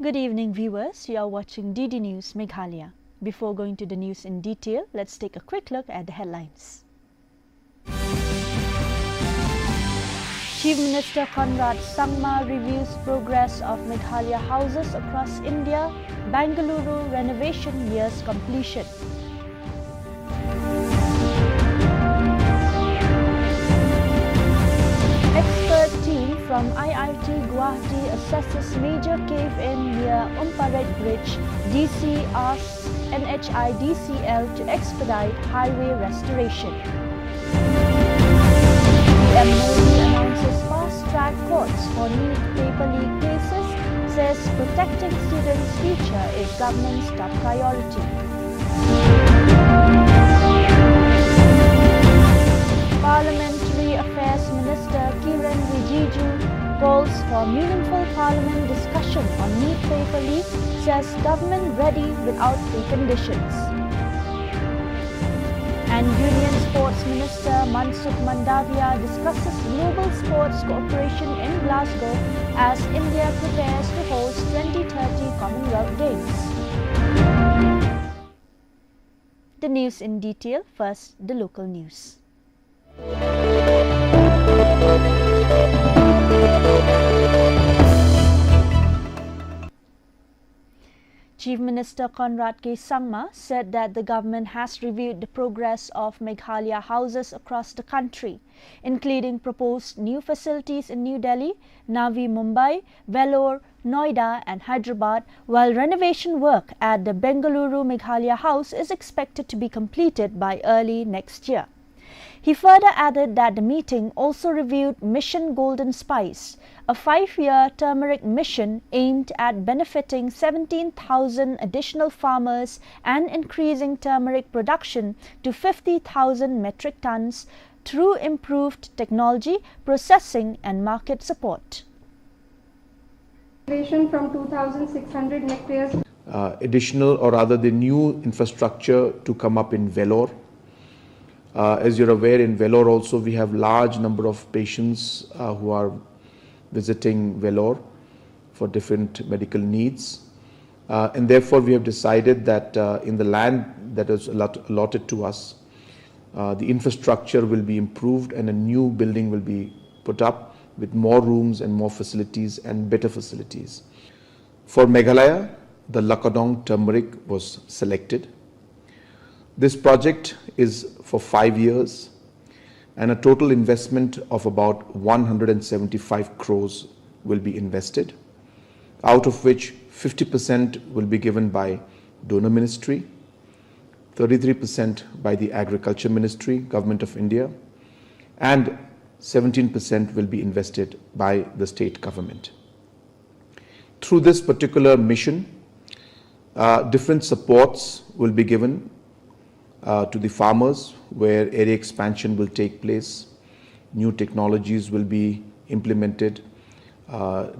Good evening, viewers. You are watching DD News Meghalaya. Before going to the news in detail, let's take a quick look at the headlines. Chief Minister Conrad Sangma reviews progress of Meghalaya houses across India. Bengaluru renovation nears completion. Expert team from IIT Guwahati assesses major cave-in near Umpared Bridge. DC asks NHIDCL to expedite highway restoration. PM Modi announces fast-track courts for NEET paper leak cases, says protecting students' future is government's top priority. Parliamentary Affairs Minister Kiran Rijiju calls for meaningful Parliament discussion on NEET paper leak, says government ready without preconditions. And Union Sports Minister Mansukh Mandavia discusses global sports cooperation in Glasgow as India prepares to host 2030 Commonwealth Games. The news in detail. First, the local news. Chief Minister Conrad K. Sangma said that the government has reviewed the progress of Meghalaya houses across the country, including proposed new facilities in New Delhi, Navi Mumbai, Vellore, Noida and Hyderabad, while renovation work at the Bengaluru Meghalaya house is expected to be completed by early next year. He further added that the meeting also reviewed Mission Golden Spice, a 5-year turmeric mission aimed at benefiting 17,000 additional farmers and increasing turmeric production to 50,000 metric tons through improved technology, processing and market support. From 2,600 hectares. Additional or rather the new infrastructure to come up in Vellore. As you're aware, in Vellore also we have large number of patients who are visiting Vellore for different medical needs, and therefore we have decided that in the land that is allotted to us, the infrastructure will be improved and a new building will be put up with more rooms and more facilities and better facilities. For Meghalaya, the Lakadong turmeric was selected. This project is for 5 years and a total investment of about 175 crores will be invested, out of which 50% will be given by donor ministry, 33% by the Agriculture Ministry, Government of India, and 17% will be invested by the state government. Through this particular mission, different supports will be given to the farmers, where area expansion will take place, new technologies will be implemented,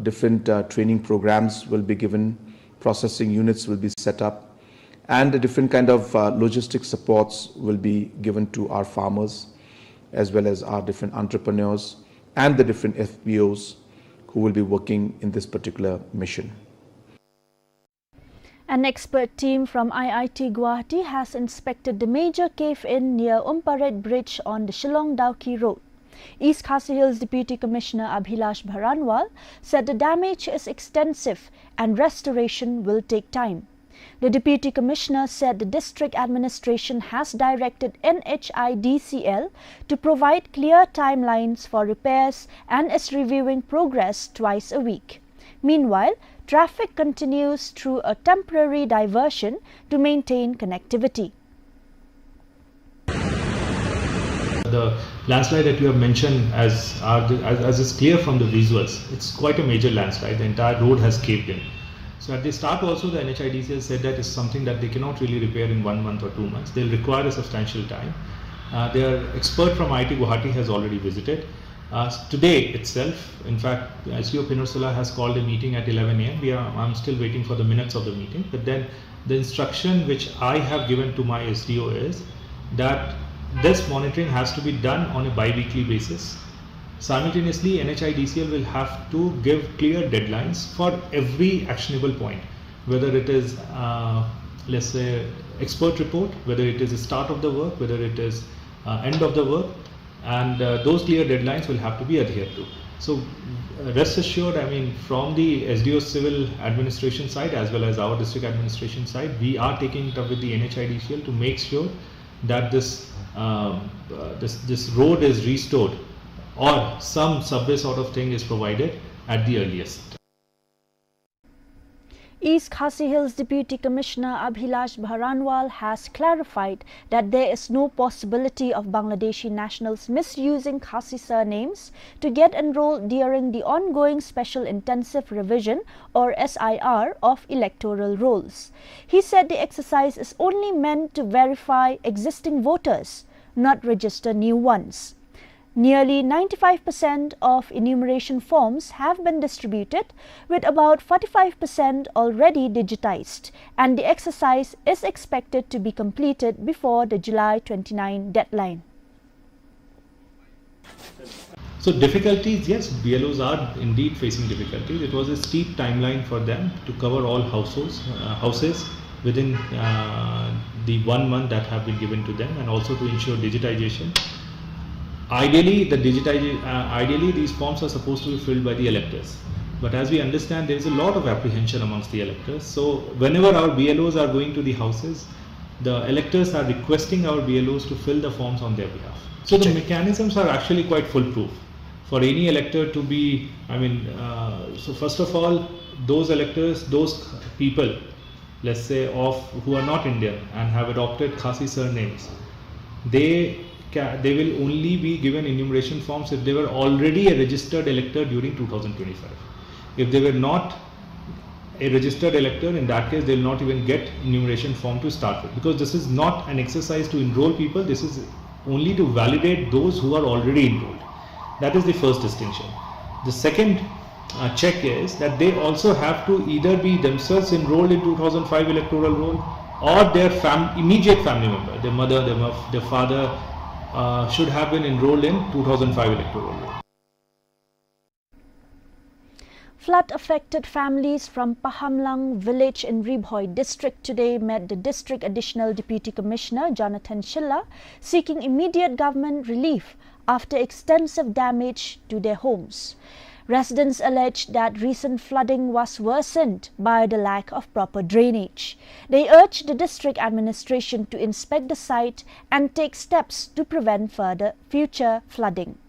different training programs will be given, processing units will be set up, and a different kind of logistic supports will be given to our farmers as well as our different entrepreneurs and the different FPOs who will be working in this particular mission. An expert team from IIT Guwahati has inspected the major cave-in near Umpared Bridge on the Shillong-Dauki Road. East Khasi Hills Deputy Commissioner Abhilash Bharanwal said the damage is extensive and restoration will take time. The Deputy Commissioner said the district administration has directed NHIDCL to provide clear timelines for repairs and is reviewing progress twice a week. Meanwhile, traffic continues through a temporary diversion to maintain connectivity. The landslide that you have mentioned, as is clear from the visuals, it's quite a major landslide. The entire road has caved in. So at the start also the NHIDCL said that it's something that they cannot really repair in 1 month or 2 months. They'll require a substantial time. Their expert from IIT Guwahati has already visited. Today itself, in fact, SEO Peninsula has called a meeting at 11 a.m. I'm still waiting for the minutes of the meeting, but then the instruction which I have given to my SDO is that this monitoring has to be done on a bi-weekly basis Simultaneously, NHIDCL will have to give clear deadlines for every actionable point, whether it is let's say expert report, whether it is the start of the work, whether it is end of the work, and those clear deadlines will have to be adhered to. So rest assured, I mean, from the SDO civil administration side as well as our district administration side, we are taking it up with the NHIDCL to make sure that this road is restored or some subway sort of thing is provided at the earliest. East Khasi Hills Deputy Commissioner Abhilash Bharanwal has clarified that there is no possibility of Bangladeshi nationals misusing Khasi surnames to get enrolled during the ongoing Special Intensive Revision or SIR of electoral rolls. He said the exercise is only meant to verify existing voters, not register new ones. Nearly 95% of enumeration forms have been distributed, with about 45% already digitized, and the exercise is expected to be completed before the July 29 deadline. So difficulties, yes, BLOs are indeed facing difficulties. It was a steep timeline for them to cover all houses within the 1 month that have been given to them, and also to ensure digitization. Ideally, these forms are supposed to be filled by the electors. But as we understand, there is a lot of apprehension amongst the electors. So whenever our BLOs are going to the houses, the electors are requesting our BLOs to fill the forms on their behalf. So the mechanisms are actually quite foolproof for any elector to be, so first of all, those electors, those people, let's say, who are not Indian and have adopted Khasi surnames, they will only be given enumeration forms if they were already a registered elector during 2025. If they were not a registered elector, in that case they will not even get enumeration form to start with, because this is not an exercise to enroll people, this is only to validate those who are already enrolled. That is the first distinction. The second check is that they also have to either be themselves enrolled in 2005 electoral roll, or their immediate family member, their mother, their father, should have been enrolled in 2005 electoral roll. Flood-affected families from Pahamlang village in Ribhoi district today met the district additional deputy commissioner Jonathan Schiller, seeking immediate government relief after extensive damage to their homes. Residents alleged that recent flooding was worsened by the lack of proper drainage. They urged the district administration to inspect the site and take steps to prevent future flooding.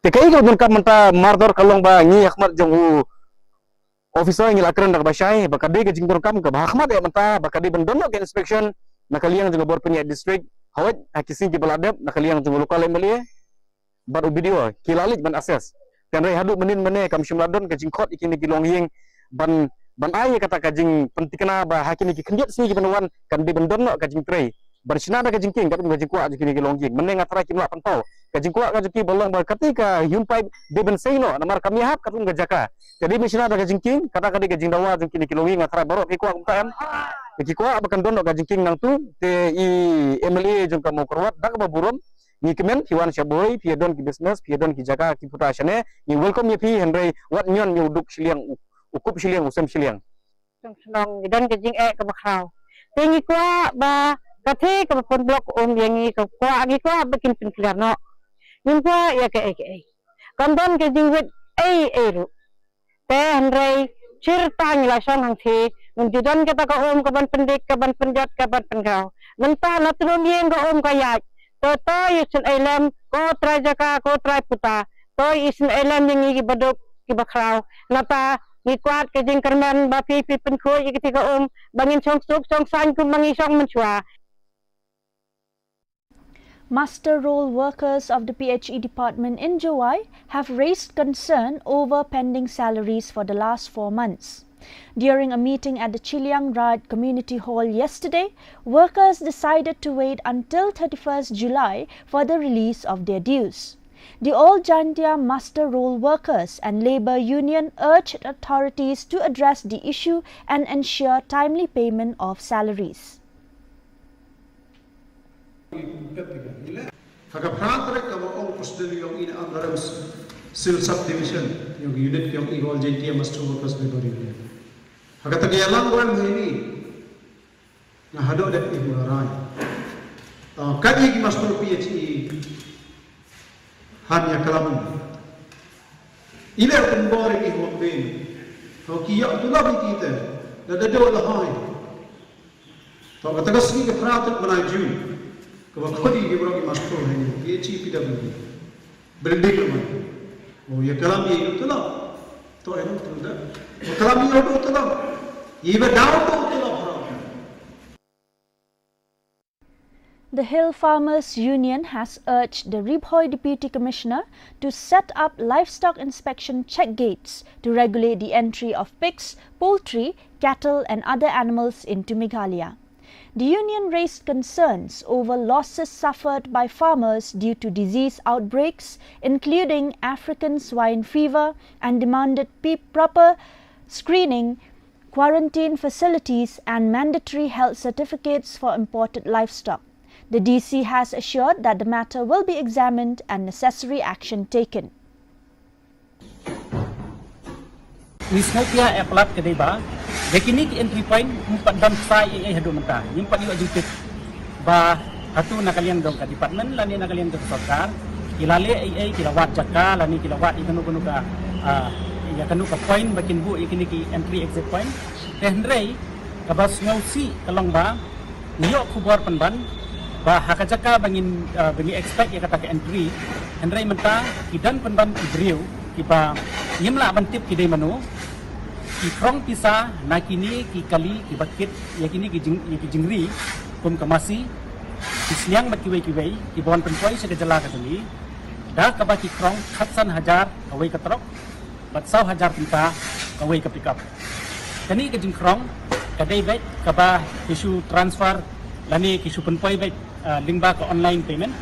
Tekai ko bunka manta mardor kalong ba ngi Ahmad jong officer ngi lakran dak basai bakade ke jingdor kam ka Ahmad ya manta bakade bendono ke inspection nakaliang jong bor punya district hawat akisi ke baladap nakaliang jong lokal embalie bar video kilalit ban assess kan re hadu menin mene kam shimladon ke jingkhot ikini kilong yeng ban ai kata ka jing pentikna ba hakini ki kendiat sini ke benwan kan di bendono ka jing trei bersina da ka jingking ka jing kwa ikini kilong yeng mene ngatra ki mla pantau kajing kuat kajiki bolong berkati ka yumpai de benseno namar kami hap katung gajaka jadi misina da kajing king kata kadi kajing dawa jing kilongi ngatra barok ki kuat umtaan ki kuat abakan dono kajing king nang tu te i emily jong kamu kerwat dak baburum ni kemen hiwan shaboy piadon ki business piadon ki jaka ki putra shane ni welcome ye pi henry wat nyon ni uduk shiliang ukup shiliang usem shiliang nong dan kajing ka bakhau tengi kuat ba kathe ka pon blok yangi ka kuat gi kuat bikin pinkilarno Nimpa ya ke kandon ke jingwit ru te handrai cerita ngilasan hangthi menjudan kita ka om ka ban pendik ka ban penjat ka ban pengau menta natrum yeng ka om ka yak to isin elam ko trai jaka ko trai puta to isin elam yang gi badok ki bakrau nata ni kuat ke jing kerman ba pi penko yi ka om bangin chong suk chong san ku mangi chong menchua. Master roll workers of the PHE department in Jowai have raised concern over pending salaries for the last 4 months. During a meeting at the Chiliang Rad Community Hall yesterday, workers decided to wait until 31st July for the release of their dues. The All Jantia Master Roll Workers and Labour Union urged authorities to address the issue and ensure timely payment of salaries. Fagaprantre ka ang posdel yung ina ang sil subdivision yung unit yung ihol JT master workers labor union. Hagatagayalang wan ini na hado dat ibularay. Kadi ki master PhD hanya kalaman. Ile kumbore ki hobben. Kiya tulabi kita da dawla hay. To katagasni ke pratat banai June. Kau kodi di berapa master ni, dia PhD, building rumah. Oh, ya kalam ye itu lah, to itu tu dah. Oh, kalam ye itu lah, ye berdaun itu lah. The Hill Farmers Union has urged the Ribhoi Deputy Commissioner to set up livestock inspection check gates to regulate the entry of pigs, poultry, cattle and other animals into Meghalaya. The union raised concerns over losses suffered by farmers due to disease outbreaks, including African swine fever, and demanded proper screening, quarantine facilities and mandatory health certificates for imported livestock. The DC has assured that the matter will be examined and necessary action taken. Nisnopia applat kedai ba, yakini ki entry point empat dan sai hadu mentah. Yang pat iwa jupit ba atu nakalian dong ka department lani nakalian dong sarkar. Kilale kilawat jaka lani kilawat ikanu ka ya kanu ka point bakin bu yakini ki entry exit point. Tehnrei kabas ngausi kalong ba niyo kubor penban ba hakajaka bangin bangi expect ya kata ke entry. Henrei mentah kidan penban ibriu kiba yimla bantip kidai manu ki krong pisa nakini ki kali ki bakit yakini ki jingri kum kamasi ki siang bakiwai kiwai ki bon penpoi se jala ka tuni da ka ba ki krong khatsan hajar kawai ka trok batsau hajar pinta kawai ka pick up kani ka jing krong kadai bet ka ba isu transfer lani ki su penpoi bet lingba ka online payment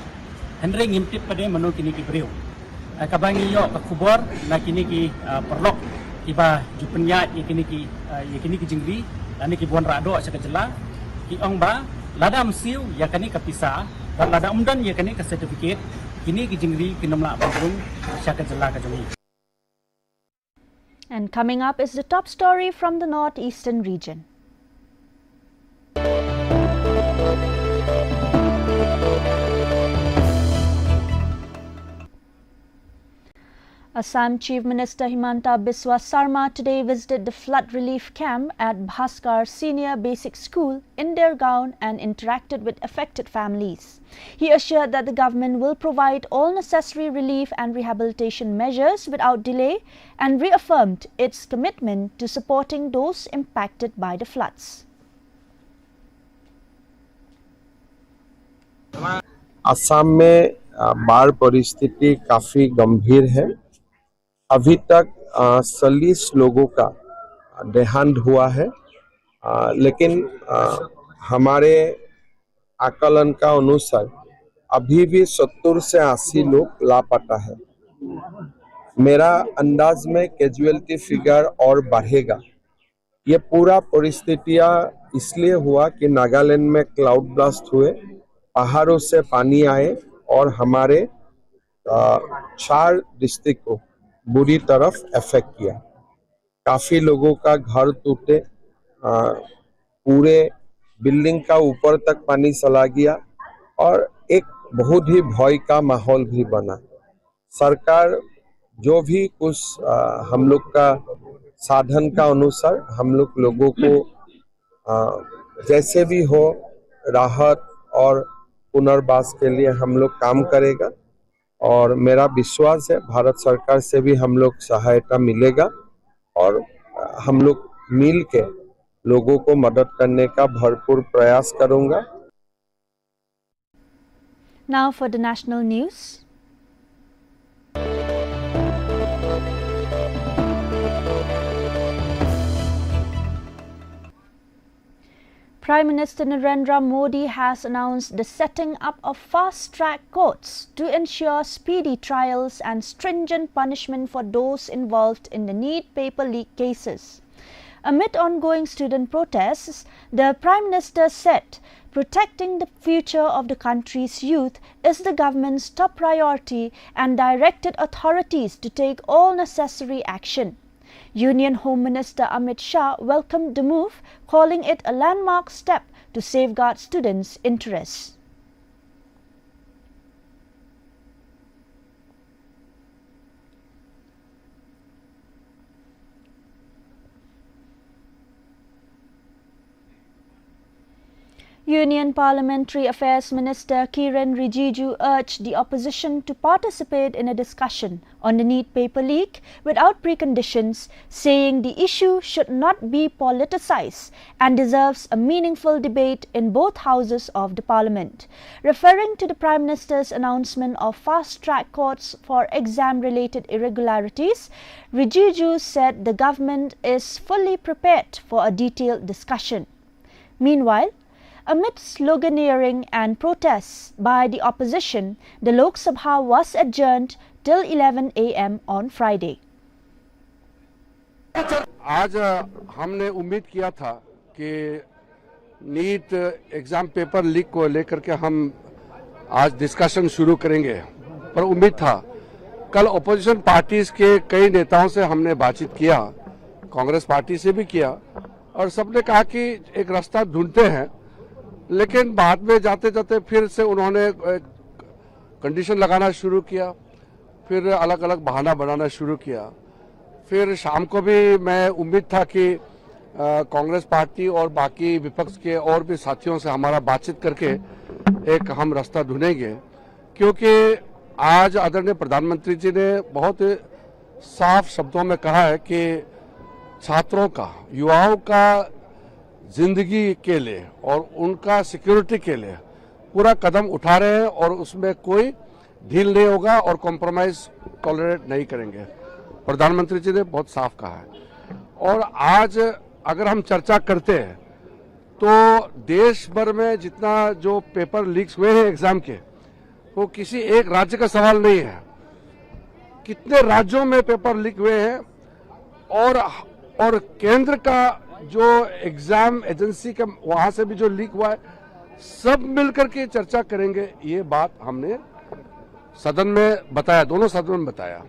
henry ngimtip pade manu kini ki breu kabangi yo ka kubor nakini ki perlok iba jupenya yakini ki jingri lani ki bon rado sa kajela ki ong ba lada msiu yakani ka pisa dan lada umdan yakani ka certificate kini ki jingri kinomla bandung sa kajela ka jami. And coming up is the top story from the northeastern region. Assam Chief Minister Himanta Biswa Sarma today visited the flood relief camp at Bhaskar Senior Basic School in Dergaon and interacted with affected families. He assured that the government will provide all necessary relief and rehabilitation measures without delay and reaffirmed its commitment to supporting those impacted by the floods. Assam में बाढ़ परिस्थिति काफी गंभीर है। अभी तक 40 लोगों का देहांत हुआ है, लेकिन हमारे आकलन का अनुसार अभी भी 70 से 80 लोग लापता है। मेरा अंदाज में कैजुअलिटी फिगर और बढ़ेगा। ये पूरा परिस्थितियां इसलिए हुआ कि नागालैंड में क्लाउड ब्लास्ट हुए, पहाड़ों से पानी आए और हमारे 4 डिस्ट्रिक्ट को बुरी तरफ इफेक्ट किया। काफी लोगों का घर टूटे, पूरे बिल्डिंग का ऊपर तक पानी चला गया और एक बहुत ही भय का माहौल भी बना। सरकार जो भी कुछ हम लोग का साधन का अनुसार हम लोगों को जैसे भी हो राहत और पुनर्वास के लिए हम लोग काम करेगा और मेरा विश्वास है भारत सरकार से भी हम लोग सहायता मिलेगा और हम लोग मिल के लोगों को मदद करने का भरपूर प्रयास करूंगा। Now for the national news. Prime Minister Narendra Modi has announced the setting up of fast-track courts to ensure speedy trials and stringent punishment for those involved in the NEET paper leak cases. Amid ongoing student protests, the Prime Minister said protecting the future of the country's youth is the government's top priority and directed authorities to take all necessary action. Union Home Minister Amit Shah welcomed the move, calling it a landmark step to safeguard students' interests. Union Parliamentary Affairs Minister Kiren Rijiju urged the opposition to participate in a discussion on the NEET paper leak without preconditions, saying the issue should not be politicized and deserves a meaningful debate in both houses of the Parliament. Referring to the Prime Minister's announcement of fast-track courts for exam-related irregularities, Rijiju said the government is fully prepared for a detailed discussion. Meanwhile, amid sloganeering and protests by the opposition, the Lok Sabha was adjourned till 11 a.m. on Friday. आज हमने उम्मीद किया था कि NEET exam paper leak को लेकर के हम आज डिस्कशन शुरू करेंगे, पर उम्मीद था कल ओपोजिशन पार्टीज के कई नेताओं से हमने बातचीत किया, कांग्रेस पार्टी से भी किया और सबने कहा कि एक रास्ता ढूंढते हैं, लेकिन बाद में जाते जाते फिर से उन्होंने कंडीशन लगाना शुरू किया, फिर अलग अलग बहाना बनाना शुरू किया। फिर शाम को भी मैं उम्मीद था कि कांग्रेस पार्टी और बाकी विपक्ष के और भी साथियों से हमारा बातचीत करके एक हम रास्ता ढूंढेंगे, क्योंकि आज आदरणीय प्रधानमंत्री जी ने बहुत साफ शब्दों में कहा है कि छात्रों का, युवाओं का जिंदगी के लिए और उनका सिक्योरिटी के लिए पूरा कदम उठा रहे हैं और उसमें कोई ढील नहीं होगा और कॉम्प्रोमाइज टॉलरेट नहीं करेंगे। प्रधानमंत्री जी ने बहुत साफ कहा है। और आज अगर हम चर्चा करते हैं तो देश भर में जितना जो पेपर लीक्स हुए हैं एग्जाम के, वो किसी एक राज्य का सवाल नहीं है, कितने राज्यों में पेपर लीक हुए हैं और केंद्र का जो एग्जाम एजेंसी का वहां से भी जो लीक हुआ है, सब मिलकर के चर्चा करेंगे। ये बात हमने सदन में बताया, दोनों सदन में बताया।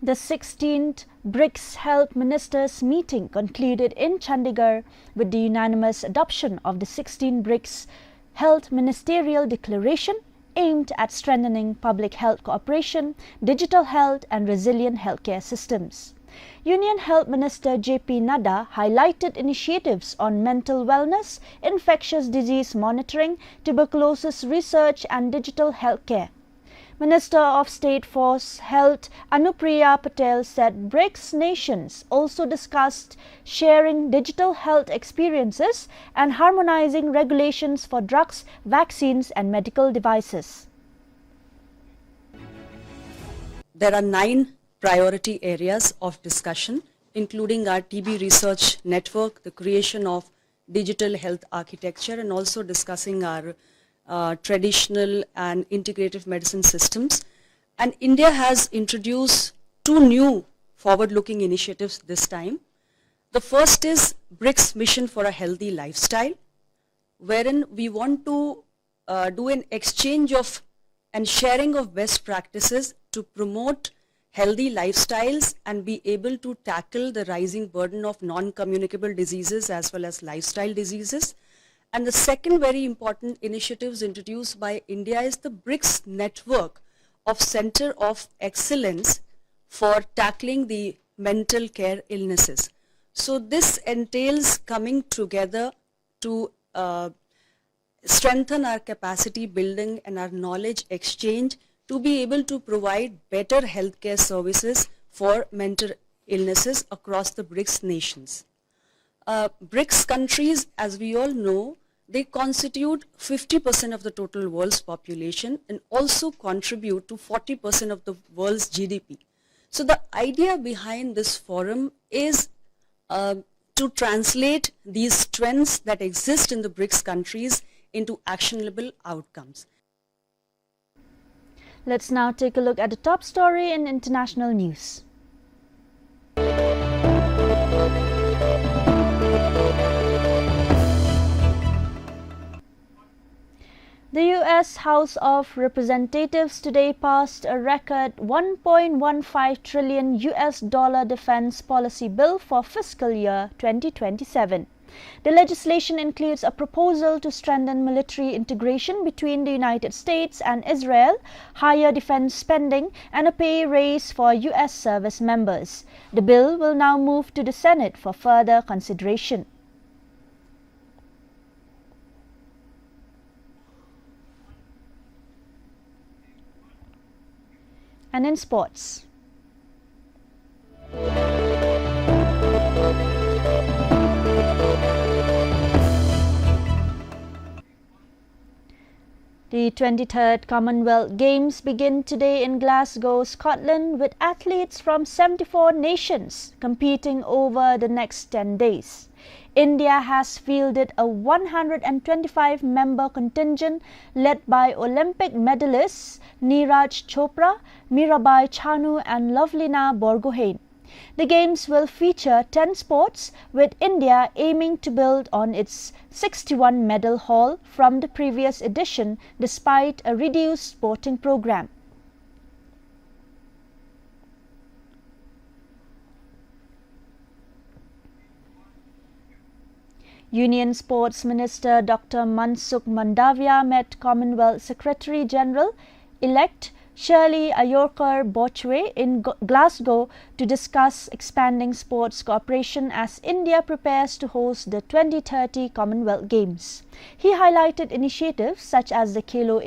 The 16th BRICS Health Ministers meeting concluded in Chandigarh with the unanimous adoption of the 16 BRICS Health Ministerial Declaration aimed at strengthening public health cooperation, digital health and resilient healthcare systems. Union Health Minister J.P. Nadda highlighted initiatives on mental wellness, infectious disease monitoring, tuberculosis research and digital healthcare. Minister of State for Health Anupriya Patel said BRICS nations also discussed sharing digital health experiences and harmonizing regulations for drugs, vaccines and medical devices. There are 9 priority areas of discussion, including our TB research network, the creation of digital health architecture, and also discussing our traditional and integrative medicine systems. And India has introduced 2 new forward-looking initiatives this time. The first is BRICS Mission for a Healthy Lifestyle, wherein we want to do an exchange of and sharing of best practices to promote healthy lifestyles and be able to tackle the rising burden of non-communicable diseases as well as lifestyle diseases. And the second very important initiatives introduced by India is the BRICS network of Center of Excellence for tackling the mental care illnesses. So this entails coming together to strengthen our capacity building and our knowledge exchange to be able to provide better healthcare services for mental illnesses across the BRICS nations. BRICS countries, as we all know, they constitute 50% of the total world's population and also contribute to 40% of the world's GDP. So the idea behind this forum is to translate these trends that exist in the BRICS countries into actionable outcomes. Let's now take a look at the top story in international news. US House of Representatives today passed a record $1.15 trillion defense policy bill for fiscal year 2027. The legislation includes a proposal to strengthen military integration between the United States and Israel, higher defense spending, and a pay raise for US service members. The bill will now move to the Senate for further consideration. And in sports. The 23rd Commonwealth Games begin today in Glasgow, Scotland, with athletes from 74 nations competing over the next 10 days. India has fielded a 125-member contingent led by Olympic medalists Neeraj Chopra, Mirabai Chanu and Lovelina Borgohain. The Games will feature 10 sports, with India aiming to build on its 61 medal haul from the previous edition despite a reduced sporting program. Union Sports Minister Dr. Mansukh Mandavia met Commonwealth Secretary-General-elect Shirley Ayorkar Bochwe in Glasgow to discuss expanding sports cooperation as India prepares to host the 2030 Commonwealth Games. He highlighted initiatives such as the Khelo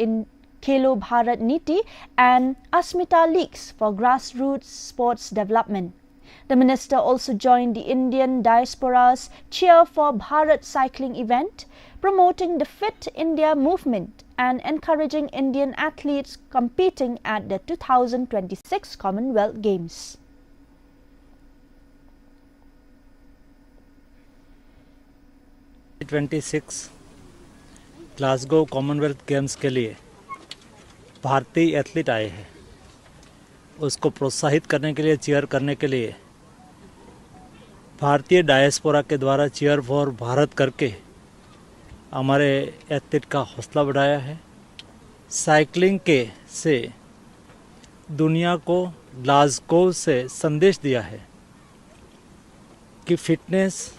Bharat Niti and Asmita Leagues for grassroots sports development. The minister also joined the Indian diaspora's Cheer for Bharat cycling event, promoting the Fit India movement and encouraging Indian athletes competing at the 2026 Commonwealth Games. (26) Glasgow Commonwealth games के लिए भारतीय athlete आए हैं। उसको प्रोत्साहित करने के लिए, चीयर करने के लिए भारतीय डायस्पोरा के द्वारा चीयर फॉर भारत करके हमारे एथलीट का हौसला बढ़ाया है। साइकिलिंग के से दुनिया को ग्लासगो से संदेश दिया है कि फिटनेस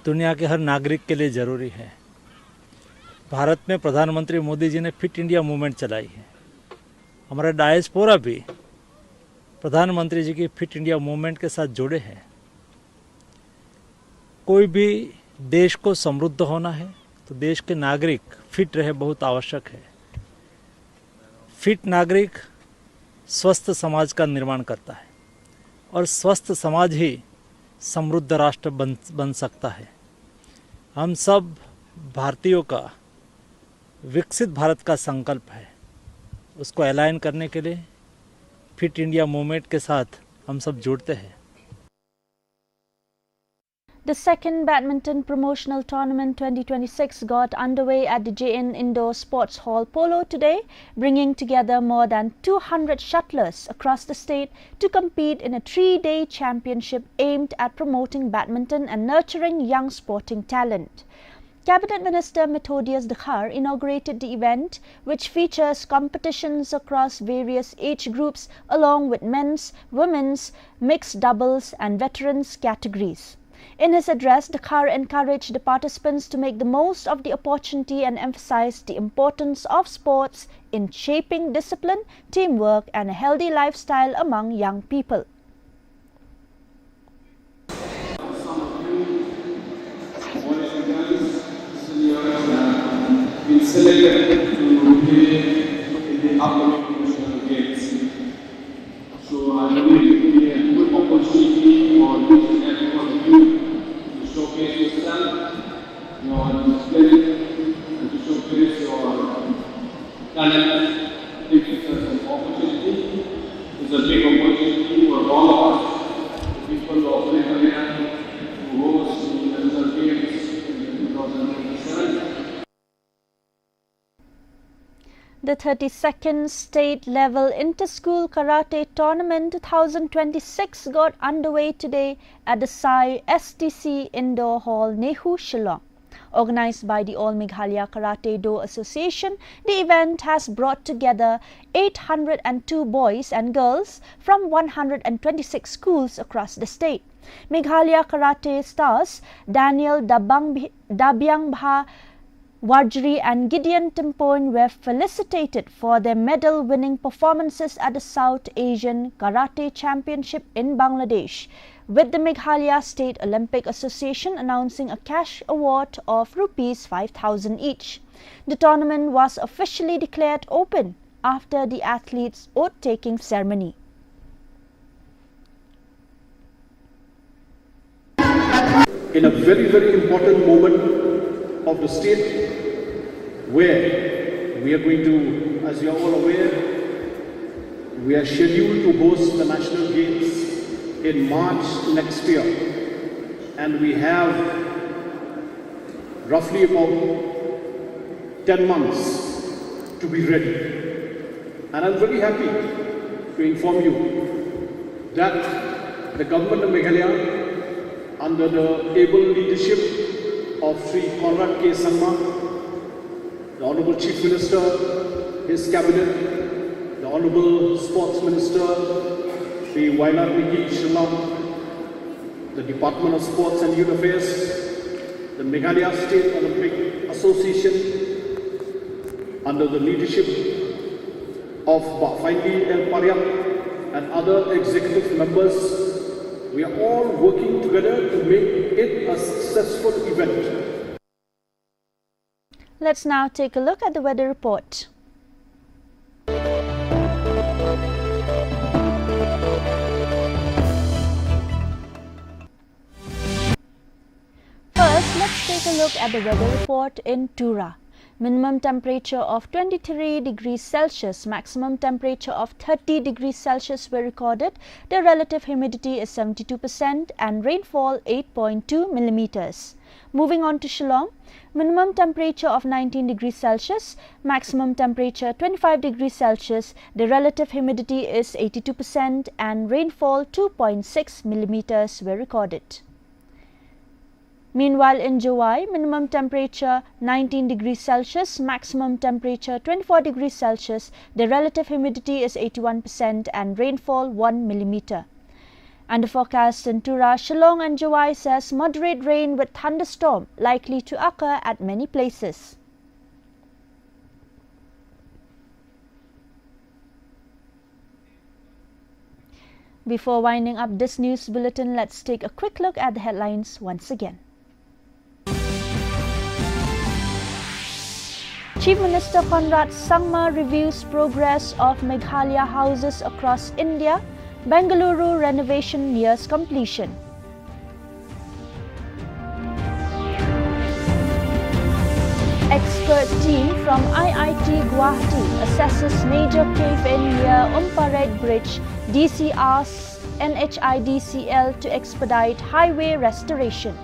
दुनिया के हर नागरिक के लिए ज़रूरी है। भारत में प्रधानमंत्री मोदी जी ने फिट इंडिया मूवमेंट चलाई है। हमारा डायस्पोरा भी प्रधानमंत्री जी की फिट इंडिया मूवमेंट के साथ जुड़े हैं। कोई भी देश को समृद्ध होना है तो देश के नागरिक फिट रहे बहुत आवश्यक है। फिट नागरिक स्वस्थ समाज का निर्माण करता है और स्वस्थ समाज ही समृद्ध राष्ट्र बन सकता है। हम सब भारतीयों का विकसित भारत का संकल्प है, उसको अलाइन करने के लिए फिट इंडिया मूवमेंट के साथ हम सब जुड़ते हैं। The second Badminton Promotional Tournament 2026 got underway at the JN Indoor Sports Hall Polo today, bringing together more than 200 shuttlers across the state to compete in a 3-day championship aimed at promoting badminton and nurturing young sporting talent. Cabinet Minister Methodius Dakhar inaugurated the event, which features competitions across various age groups along with men's, women's, mixed doubles and veterans categories. In his address, Dakhar encouraged the participants to make the most of the opportunity and emphasized the importance of sports in shaping discipline, teamwork and a healthy lifestyle among young people. Been selected to play in the upcoming national games. So I believe it will be a good opportunity for each and every one of you to showcase yourself, your skill, and to showcase your talent. If it's an opportunity, it's a big opportunity for all of us, the people of Meghalaya, who host the national games in 2027. The 32nd State Level Inter-School Karate Tournament 2026 got underway today at the Sai STC Indoor Hall, Nehu, Shillong. Organized by the All Meghalaya Karate Do Association, the event has brought together 802 boys and girls from 126 schools across the state. Meghalaya Karate stars Daniel Dabyang Wajri and Gideon Timpoin were felicitated for their medal-winning performances at the South Asian Karate Championship in Bangladesh, with the Meghalaya State Olympic Association announcing a cash award of Rs 5,000 each. The tournament was officially declared open after the athletes' oath-taking ceremony. In a very, very important moment of the state, where we are going to, as you are all aware, we are scheduled to host the National Games in March next year, and we have roughly about 10 months to be ready. And I'm very happy to inform you that the government of Meghalaya, under the able leadership of Sri Conrad K. Sangma, the Honorable Chief Minister, his cabinet, the Honorable Sports Minister, Sri Wainat Niki Shillong, the Department of Sports and Youth Affairs, the Meghalaya State Olympic Association, under the leadership of Faindi El Pariat and other executive members. We are all working together to make it a successful event. Let's now take a look at the weather report. First, let's take a look at the weather report in Tura. Minimum temperature of 23 degrees Celsius, maximum temperature of 30 degrees Celsius were recorded. The relative humidity is 72% and rainfall 8.2 millimeters. Moving on to Shillong, minimum temperature of 19 degrees Celsius, maximum temperature 25 degrees Celsius. The relative humidity is 82% and rainfall 2.6 millimeters were recorded. Meanwhile, in Jowai, minimum temperature 19 degrees Celsius, maximum temperature 24 degrees Celsius. The relative humidity is 81% and rainfall 1 millimeter. And the forecast in Tura, Shillong and Jowai says moderate rain with thunderstorm likely to occur at many places. Before winding up this news bulletin, let's take a quick look at the headlines once again. Chief Minister Conrad Sangma reviews progress of Meghalaya houses across India. Bengaluru renovation nears completion. Expert team from IIT Guwahati assesses major cave-in near Umpared Bridge. DC asks NHIDCL to expedite highway restoration.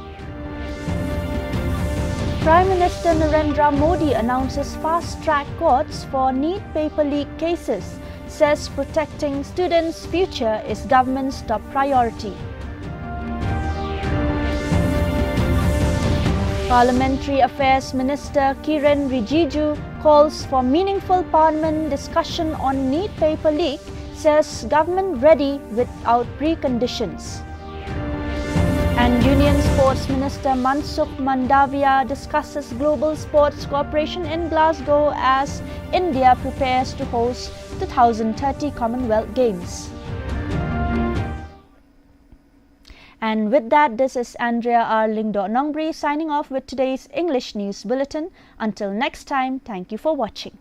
Prime Minister Narendra Modi announces fast-track courts for NEET paper leak cases, says protecting students' future is government's top priority. Parliamentary Affairs Minister Kiren Rijiju calls for meaningful parliament discussion on NEET paper leak, says government ready without preconditions. And Union Sports Minister Mansukh Mandavia discusses global sports cooperation in Glasgow as India prepares to host 2030 Commonwealth Games. And with that, this is Andrea Arling.Nongbri signing off with today's English News Bulletin. Until next time, thank you for watching.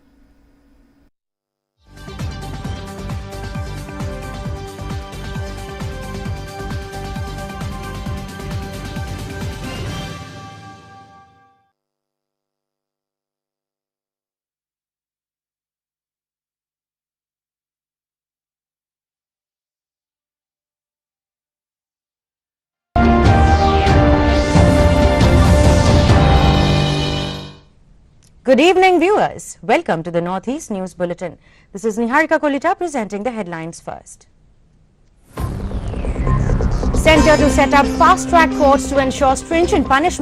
Good evening, viewers. Welcome to the Northeast News Bulletin. This is Niharika Kolita presenting the headlines first. Centre to set up fast-track courts to ensure stringent punishment.